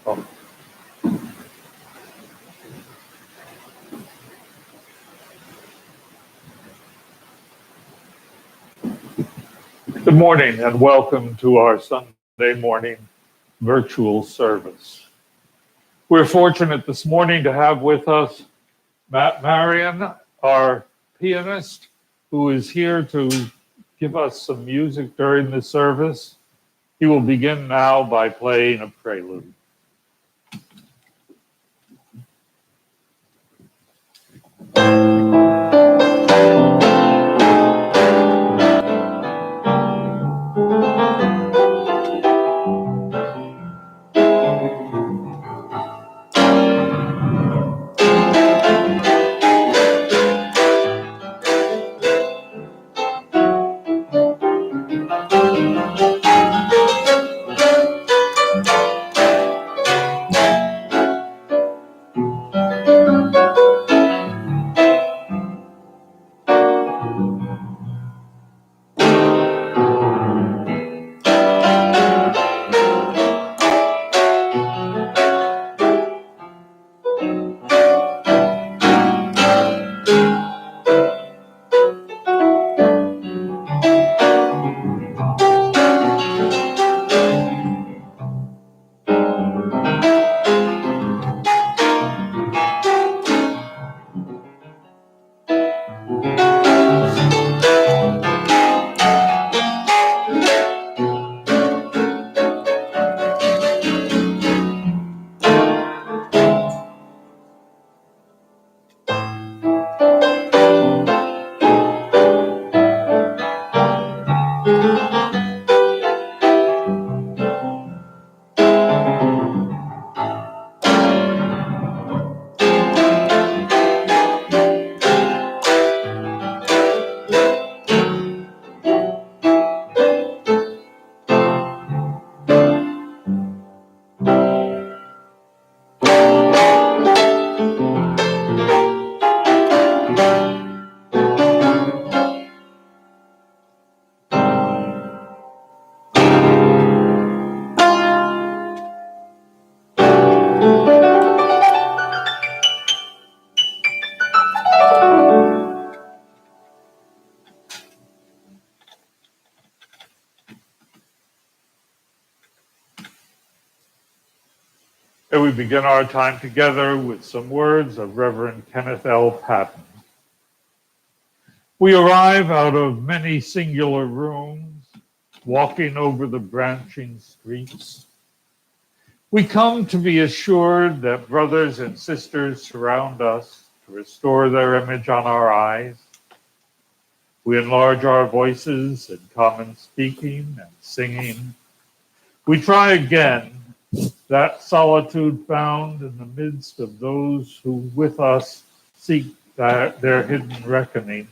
Oh. Good morning and welcome to our Sunday morning virtual service. We're fortunate this morning to have with us Matt Marion, our pianist, who is here to give us some music during the service. He will begin now by playing a prelude. And we begin our time together with some words of Reverend Kenneth L. Patton. We arrive out of many singular rooms, walking over the branching streets. We come to be assured that brothers and sisters surround us to restore their image on our eyes. We enlarge our voices in common speaking and singing. We try again that solitude found in the midst of those who with us seek their hidden reckonings.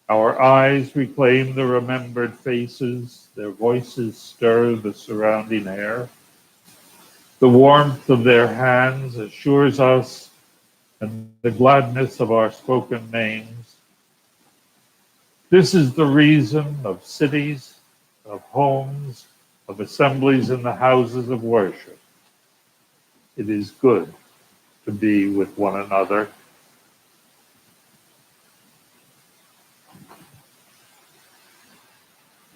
Our eyes reclaim the remembered faces, their voices stir the surrounding air. The warmth of their hands assures us, and the gladness of our spoken names. This is the reason of cities, of homes, of assemblies in the houses of worship. It is good to be with one another.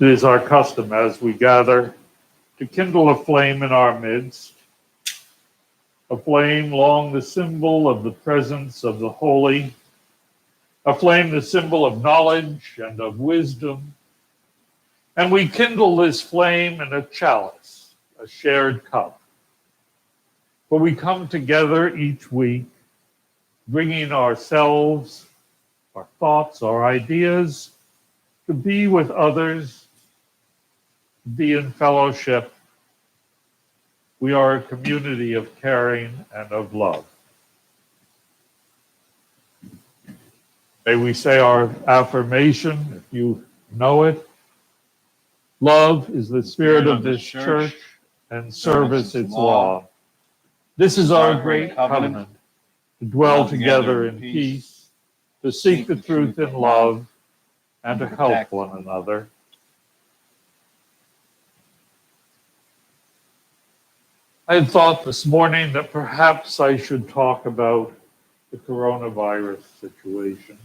It is our custom as we gather to kindle a flame in our midst, a flame long the symbol of the presence of the holy, a flame the symbol of knowledge and of wisdom. And we kindle this flame in a chalice, a shared cup, where we come together each week, bringing ourselves, our thoughts, our ideas, to be with others, to be in fellowship. We are a community of caring and of love. May we say our affirmation, if you know it. Love is the spirit of this church, and service its law. This is our great covenant, to dwell together in peace, to seek the truth in love, and to help one another. I had thought this morning that perhaps I should talk about the coronavirus situation.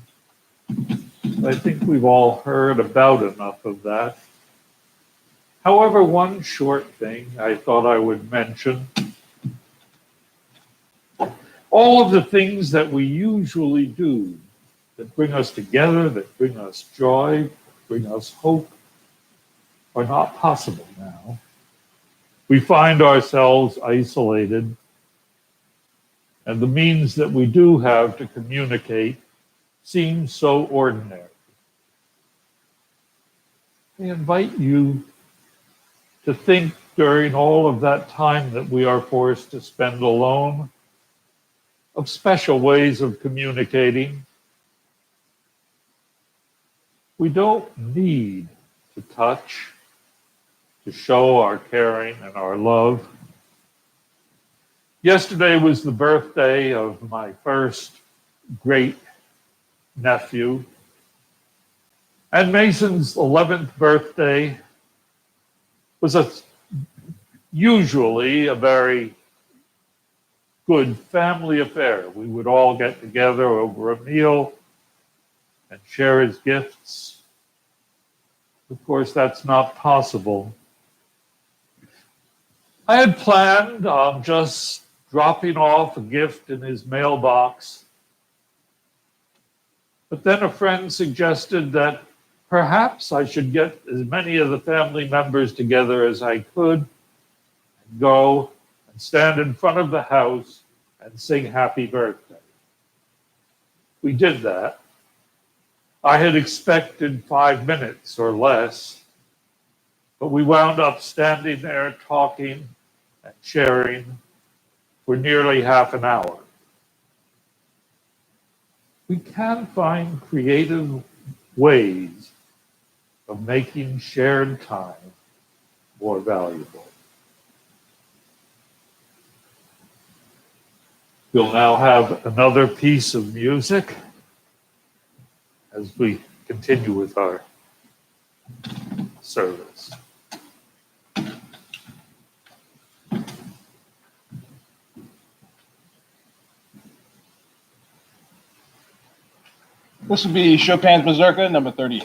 I think we've all heard about enough of that. However, one short thing I thought I would mention. All of the things that we usually do that bring us together, that bring us joy, bring us hope, are not possible now. We find ourselves isolated, and the means that we do have to communicate seem so ordinary. I invite you to think during all of that time that we are forced to spend alone of special ways of communicating. We don't need to touch to show our caring and our love. Yesterday was the birthday of my first great nephew, and Mason's 11th birthday was usually a very good family affair. We would all get together over a meal and share his gifts. Of course, that's not possible. I had planned on just dropping off a gift in his mailbox, but then a friend suggested that perhaps I should get as many of the family members together as I could and go and stand in front of the house and sing happy birthday. We did that. I had expected 5 minutes or less, but we wound up standing there talking and sharing for nearly half an hour. We can find creative ways of making shared time more valuable. We'll now have another piece of music as we continue with our service. This will be Chopin's Mazurka, number 30.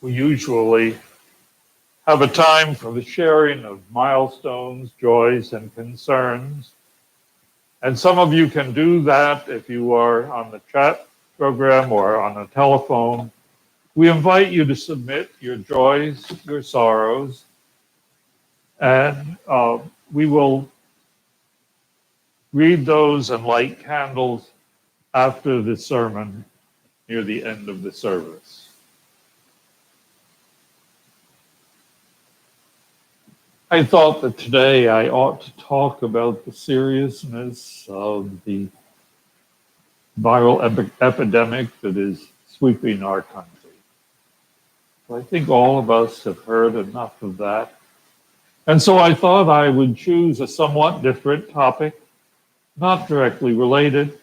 We usually have a time for the sharing of milestones, joys, and concerns. And some of you can do that if you are on the chat program or on a telephone. We invite you to submit your joys, your sorrows, and we will read those and light candles after the sermon near the end of the service. I thought that today I ought to talk about the seriousness of the viral epidemic that is sweeping our country. So I think all of us have heard enough of that. And so I thought I would choose a somewhat different topic, not directly related.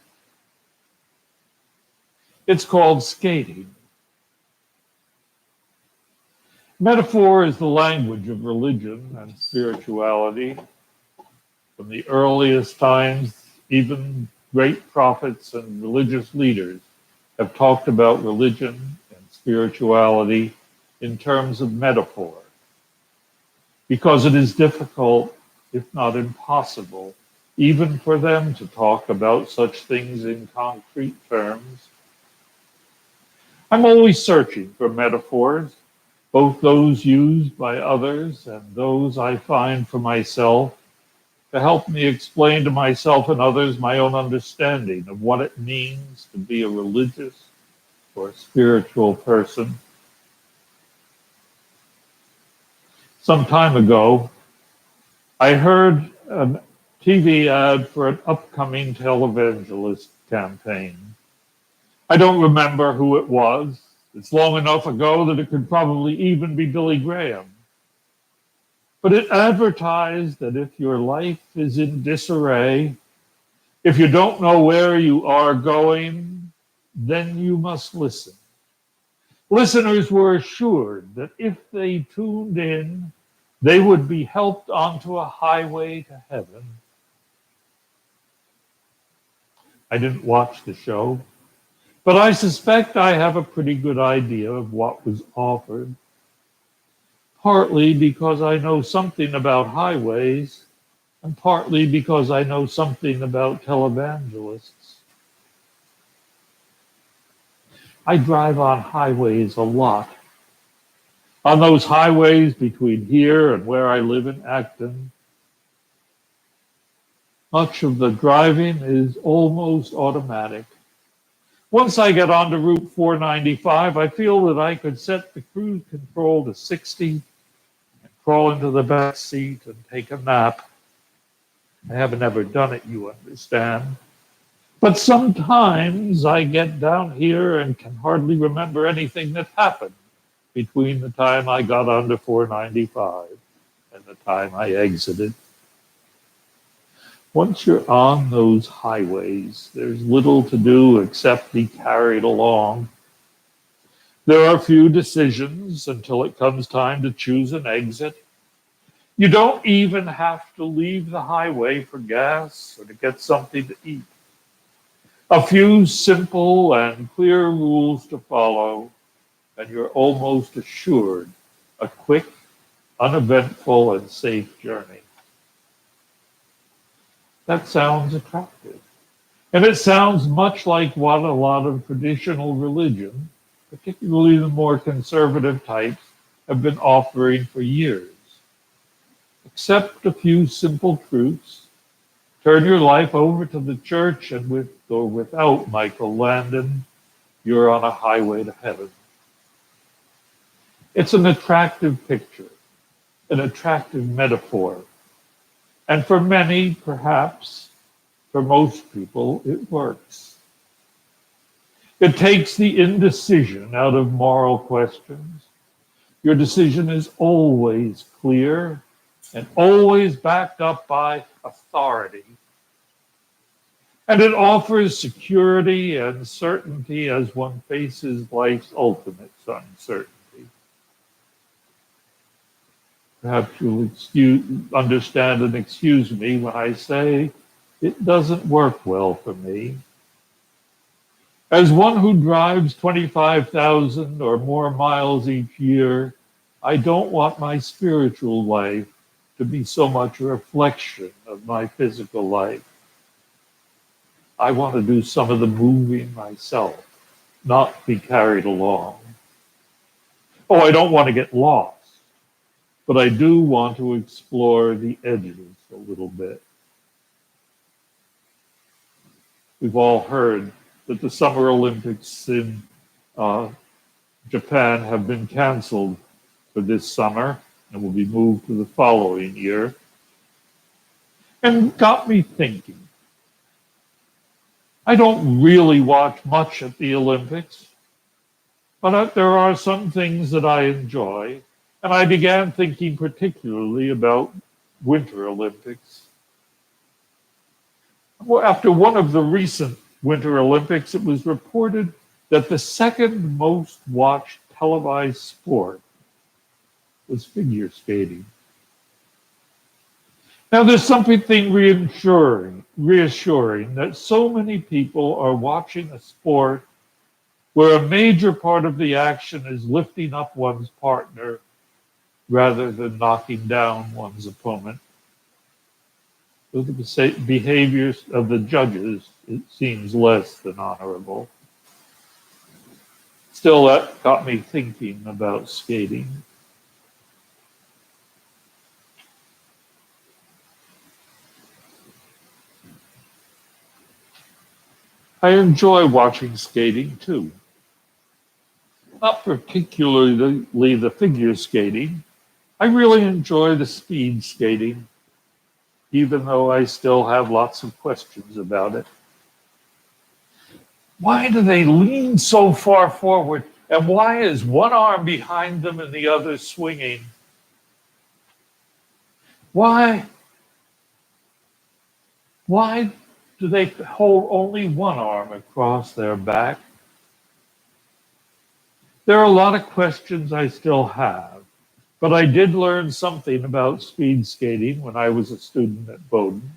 It's called skating. Metaphor is the language of religion and spirituality. From the earliest times, even great prophets and religious leaders have talked about religion and spirituality in terms of metaphor, because it is difficult, if not impossible, even for them to talk about such things in concrete terms. I'm always searching for metaphors, both those used by others and those I find for myself, to help me explain to myself and others my own understanding of what it means to be a religious or spiritual person. Some time ago, I heard a TV ad for an upcoming televangelist campaign. I don't remember who it was. It's long enough ago that it could probably even be Billy Graham. But it advertised that if your life is in disarray, if you don't know where you are going, then you must listen. Listeners were assured that if they tuned in, they would be helped onto a highway to heaven. I didn't watch the show, but I suspect I have a pretty good idea of what was offered, partly because I know something about highways, and partly because I know something about televangelists. I drive on highways a lot. On those highways between here and where I live in Acton, much of the driving is almost automatic. Once I get onto Route 495, I feel that I could set the cruise control to 60 and crawl into the back seat and take a nap. I haven't ever done it, you understand. But sometimes I get down here and can hardly remember anything that happened between the time I got onto 495 and the time I exited. Once you're on those highways, there's little to do except be carried along. There are few decisions until it comes time to choose an exit. You don't even have to leave the highway for gas or to get something to eat. A few simple and clear rules to follow, and you're almost assured a quick, uneventful, and safe journey. That sounds attractive. And it sounds much like what a lot of traditional religion, particularly the more conservative types, have been offering for years. Accept a few simple truths, turn your life over to the church, and with or without Michael Landon, you're on a highway to heaven. It's an attractive picture, an attractive metaphor. And for many, perhaps, for most people, it works. It takes the indecision out of moral questions. Your decision is always clear and always backed up by authority. And it offers security and certainty as one faces life's ultimate uncertainty. Perhaps you'll understand and excuse me when I say it doesn't work well for me. As one who drives 25,000 or more miles each year, I don't want my spiritual life to be so much a reflection of my physical life. I want to do some of the moving myself, not be carried along. Oh, I don't want to get lost, but I do want to explore the edges a little bit. We've all heard that the Summer Olympics in uh, Japan have been canceled for this summer and will be moved to the following year. And got me thinking. I don't really watch much at the Olympics, but there are some things that I enjoy. And I began thinking particularly about Winter Olympics. Well, after one of the recent Winter Olympics, it was reported that the second most watched televised sport was figure skating. Now, there's something reassuring that so many people are watching a sport where a major part of the action is lifting up one's partner rather than knocking down one's opponent. With the behaviors of the judges, it seems less than honorable. Still, that got me thinking about skating. I enjoy watching skating too. Not particularly the figure skating. I really enjoy the speed skating, even though I still have lots of questions about it. Why do they lean so far forward? And why is one arm behind them and the other swinging? Why do they hold only one arm across their back? There are a lot of questions I still have, but I did learn something about speed skating when I was a student at Bowdoin.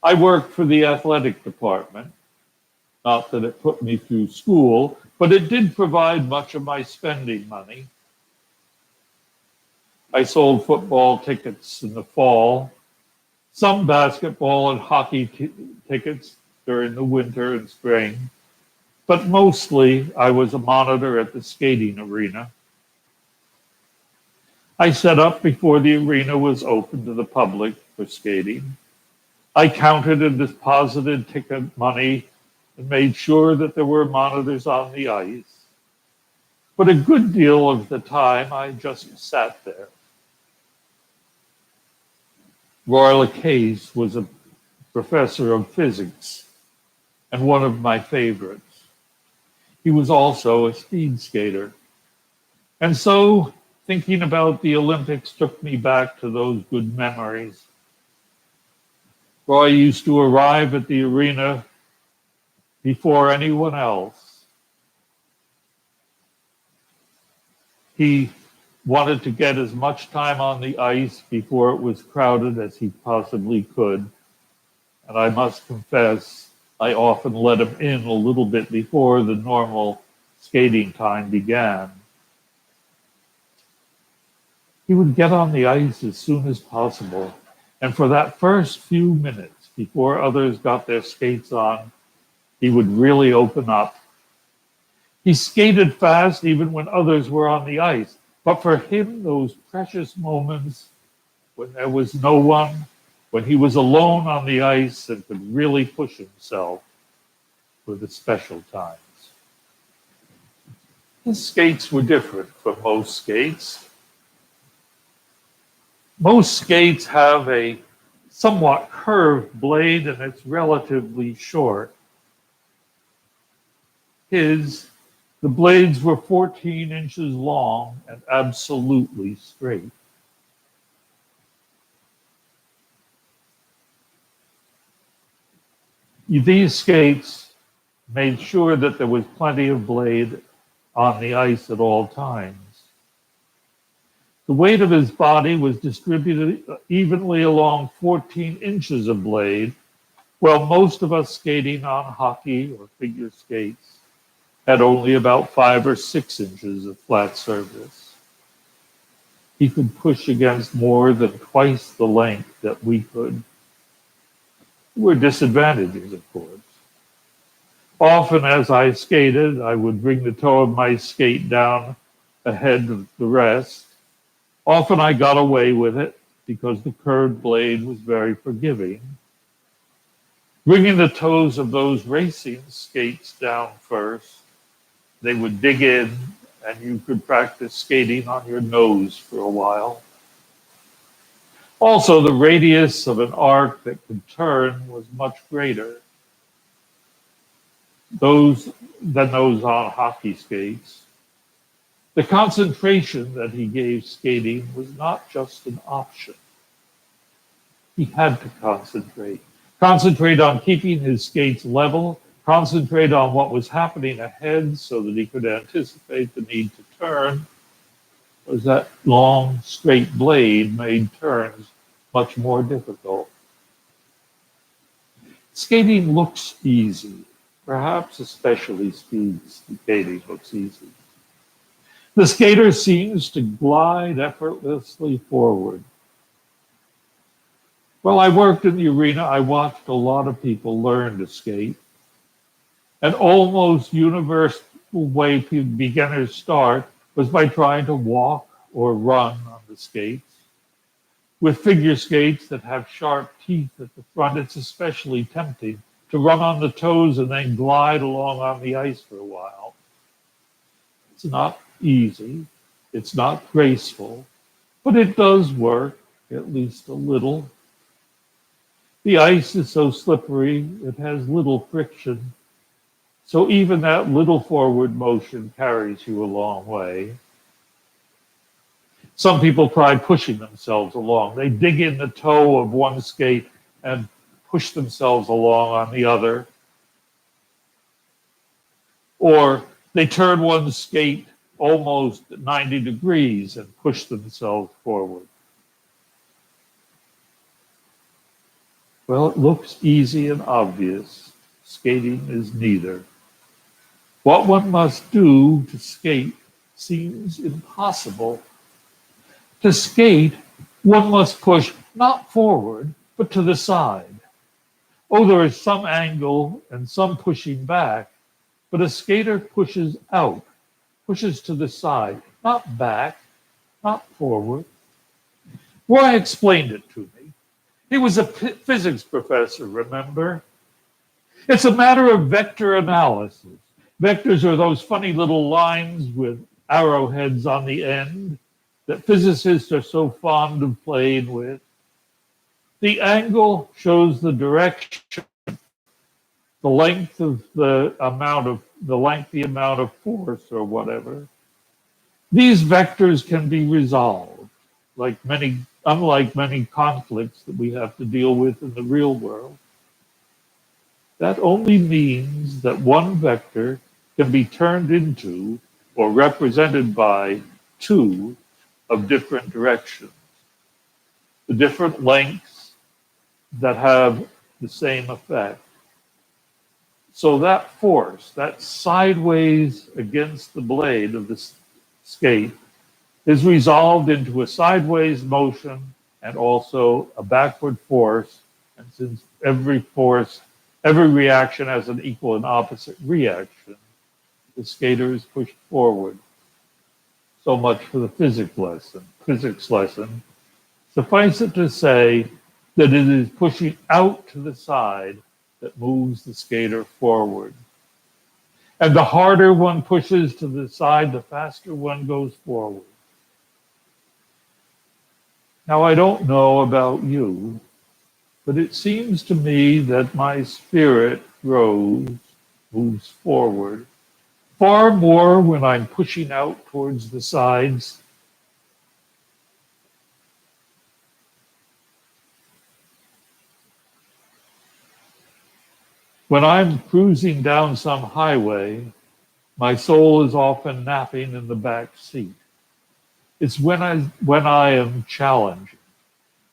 I worked for the athletic department. Not that it put me through school, but it did provide much of my spending money. I sold football tickets in the fall, some basketball and hockey tickets during the winter and spring, but mostly I was a monitor at the skating arena. I set up before the arena was open to the public for skating. I counted and deposited ticket money and made sure that there were monitors on the ice. But a good deal of the time, I just sat there. Roy Case was a professor of physics and one of my favorites. He was also a speed skater. And so thinking about the Olympics took me back to those good memories. Roy used to arrive at the arena before anyone else. He wanted to get as much time on the ice before it was crowded as he possibly could. And I must confess, I often let him in a little bit before the normal skating time began. He would get on the ice as soon as possible. And for that first few minutes before others got their skates on, he would really open up. He skated fast even when others were on the ice. But for him, those precious moments when there was no one, when he was alone on the ice and could really push himself, were the special times. His skates were different from most skates. Most skates have a somewhat curved blade and it's relatively short. The blades were 14 inches long and absolutely straight. These skates made sure that there was plenty of blade on the ice at all times. The weight of his body was distributed evenly along 14 inches of blade, Well, most of us skating on hockey or figure skates had only about 5 or 6 inches of flat surface. He could push against more than twice the length that we could. There were disadvantages, of course. Often as I skated, I would bring the toe of my skate down ahead of the rest. Often I got away with it because the curved blade was very forgiving. Bringing the toes of those racing skates down first, they would dig in and you could practice skating on your nose for a while. Also, the radius of an arc that could turn was much greater than those on hockey skates. The concentration that he gave skating was not just an option. He had to concentrate on keeping his skates level, concentrate on what was happening ahead so that he could anticipate the need to turn, as that long, straight blade made turns much more difficult. Skating looks easy. Perhaps especially speed skating looks easy. The skater seems to glide effortlessly forward. While I worked in the arena, I watched a lot of people learn to skate. An almost universal way beginners start was by trying to walk or run on the skates. With figure skates that have sharp teeth at the front, it's especially tempting to run on the toes and then glide along on the ice for a while. It's not easy, it's not graceful, but it does work, at least a little. The ice is so slippery, it has little friction, so even that little forward motion carries you a long way. Some people try pushing themselves along. They dig in the toe of one skate and push themselves along on the other. Or they turn one skate almost 90 degrees and push themselves forward. Well, it looks easy and obvious. Skating is neither. What one must do to skate seems impossible. To skate, one must push not forward, but to the side. Oh, there is some angle and some pushing back, but a skater pushes out, pushes to the side, not back, not forward. Roy explained it to me. He was a physics professor, remember? It's a matter of vector analysis. Vectors are those funny little lines with arrowheads on the end that physicists are so fond of playing with. The angle shows the direction, the length of the amount of force or whatever. These vectors can be resolved, unlike many conflicts that we have to deal with in the real world. That only means that one vector can be turned into or represented by two of different directions, the different lengths that have the same effect. So that force, that sideways against the blade of the skate, is resolved into a sideways motion and also a backward force. And since every reaction has an equal and opposite reaction, the skater is pushed forward. So much for the physics lesson. Suffice it to say that it is pushing out to the side that moves the skater forward. And the harder one pushes to the side, the faster one goes forward. Now, I don't know about you, but it seems to me that my spirit moves forward, far more when I'm pushing out towards the sides. When I'm cruising down some highway, my soul is often napping in the back seat. It's when I am challenging,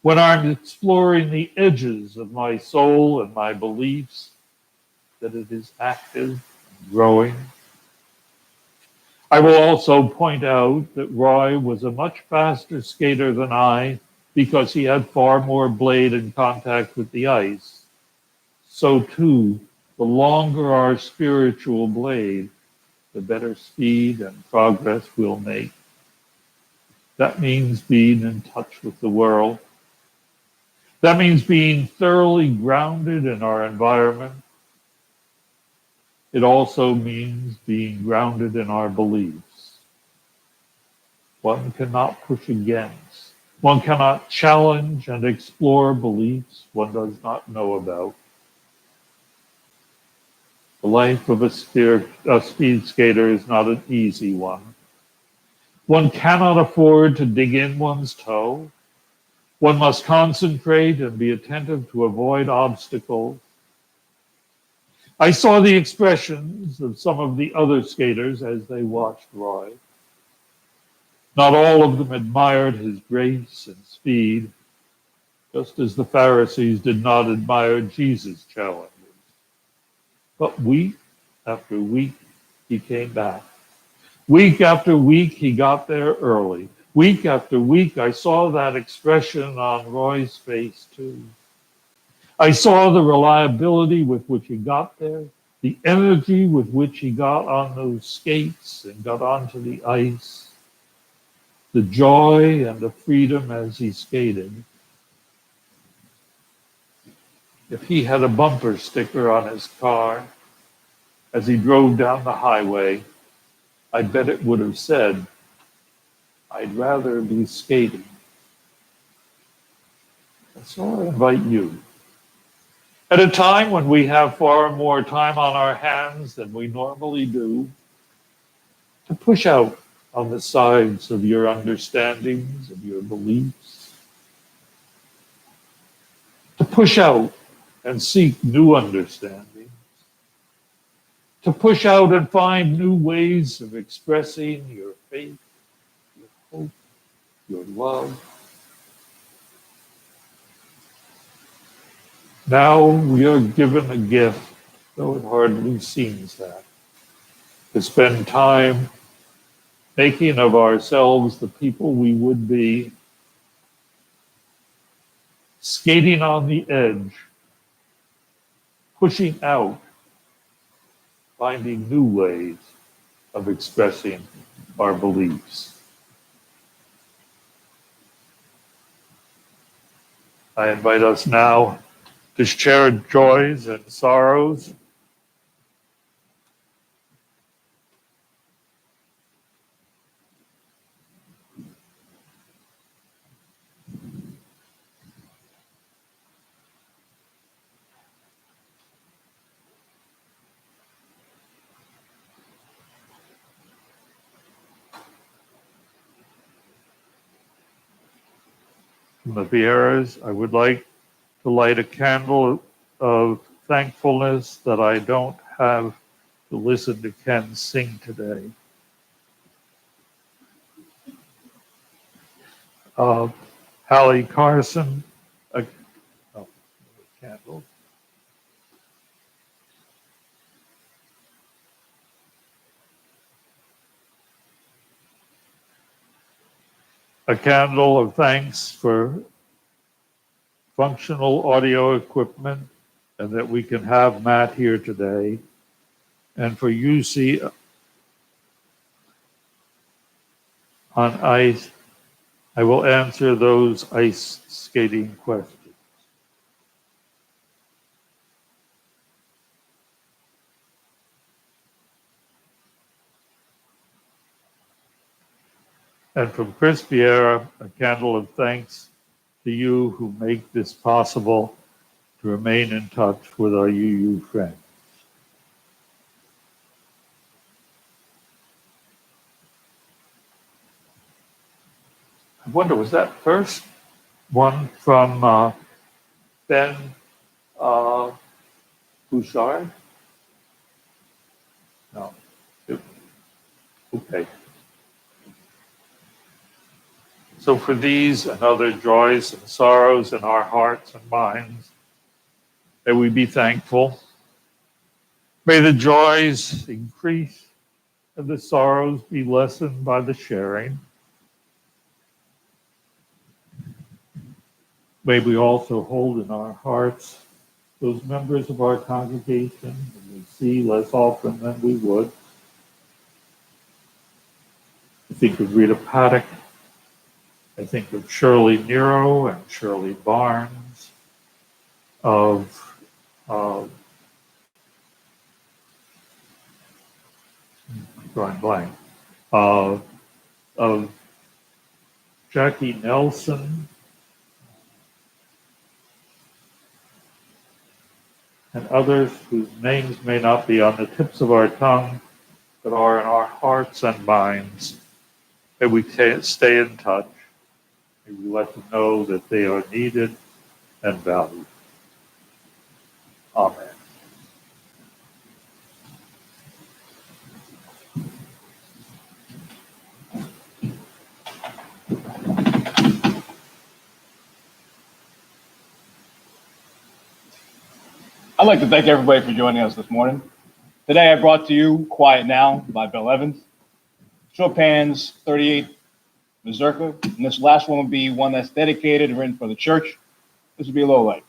when I'm exploring the edges of my soul and my beliefs, that it is active and growing. I will also point out that Roy was a much faster skater than I because he had far more blade in contact with the ice. So too, the longer our spiritual blade, the better speed and progress we'll make. That means being in touch with the world. That means being thoroughly grounded in our environment. It also means being grounded in our beliefs. One cannot push against. One cannot challenge and explore beliefs one does not know about. The life of a speed skater is not an easy one. One cannot afford to dig in one's toe. One must concentrate and be attentive to avoid obstacles. I saw the expressions of some of the other skaters as they watched Roy. Not all of them admired his grace and speed, just as the Pharisees did not admire Jesus' challenges. But week after week, he came back. Week after week, he got there early. Week after week, I saw that expression on Roy's face, too. I saw the reliability with which he got there, the energy with which he got on those skates and got onto the ice, the joy and the freedom as he skated. If he had a bumper sticker on his car as he drove down the highway, I bet it would have said, "I'd rather be skating." And so I invite you, at a time when we have far more time on our hands than we normally do, to push out on the sides of your understandings, of your beliefs, to push out and seek new understanding, to push out and find new ways of expressing your faith, your hope, your love. Now we are given a gift, though it hardly seems that, to spend time making of ourselves the people we would be, skating on the edge, pushing out, finding new ways of expressing our beliefs. I invite us now to share joys and sorrows. From the Vieras, I would like to light a candle of thankfulness that I don't have to listen to Ken sing today. Hallie Carson, candle. A candle of thanks for functional audio equipment and that we can have Matt here today. And for UC on ice, I will answer those ice skating questions. And from Chris Vieira, a candle of thanks to you who make this possible to remain in touch with our UU friends. I wonder, was that first one from Ben Bouchard? No. Okay. So for these and other joys and sorrows in our hearts and minds, may we be thankful. May the joys increase and the sorrows be lessened by the sharing. May we also hold in our hearts those members of our congregation whom we see less often than we would. I think of Rita Paddock. I think of Shirley Nero and Shirley Barnes, of drawing blank, uh, of Jackie Nelson, and others whose names may not be on the tips of our tongue, but are in our hearts and minds. May we stay in touch. May we let them know that they are needed and valued. Amen. I'd like to thank everybody for joining us this morning. Today I brought to you Quiet Now by Bill Evans, Chopin's 38 Mazurka, and this last one will be one that's dedicated and written for the church. This will be a little late.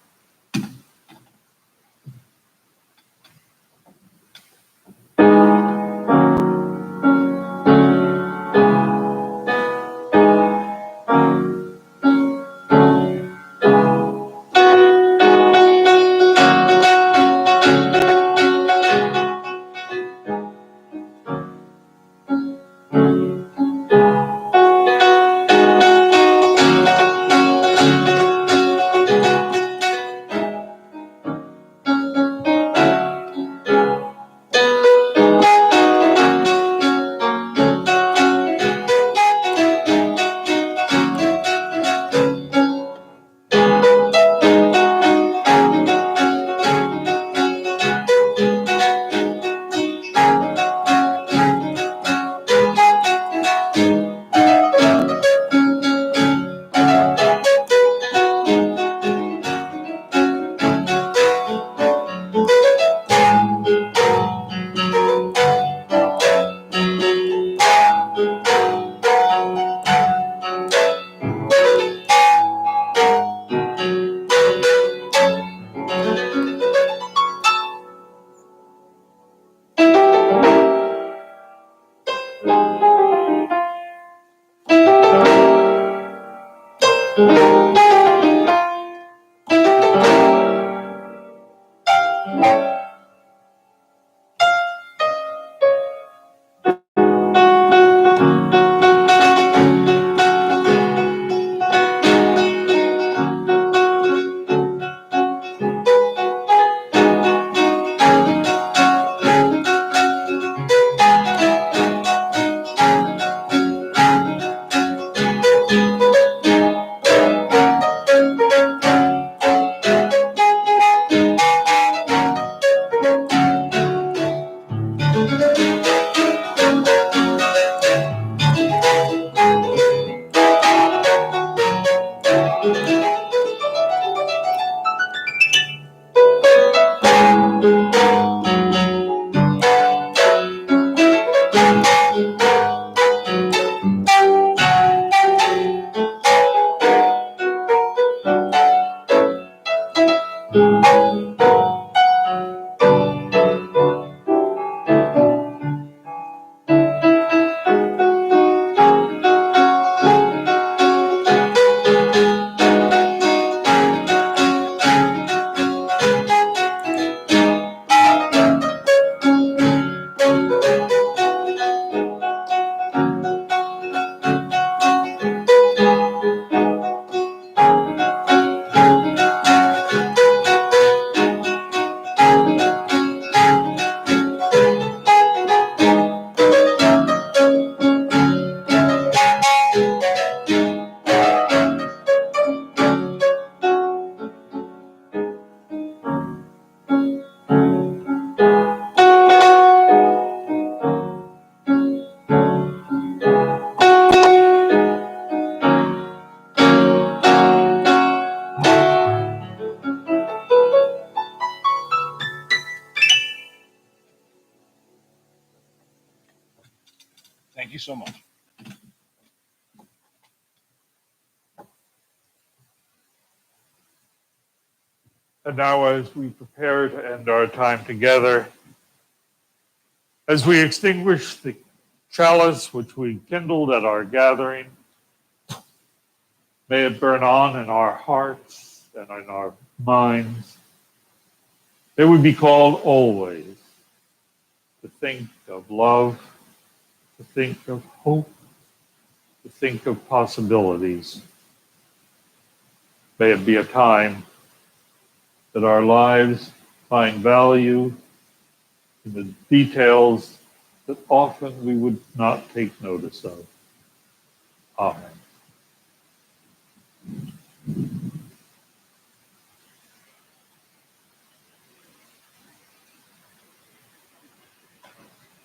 you so much. And now, as we prepare to end our time together, as we extinguish the chalice which we kindled at our gathering, may it burn on in our hearts and in our minds. May we be called always to think of love, to think of hope, to think of possibilities. May it be a time that our lives find value in the details that often we would not take notice of. Amen.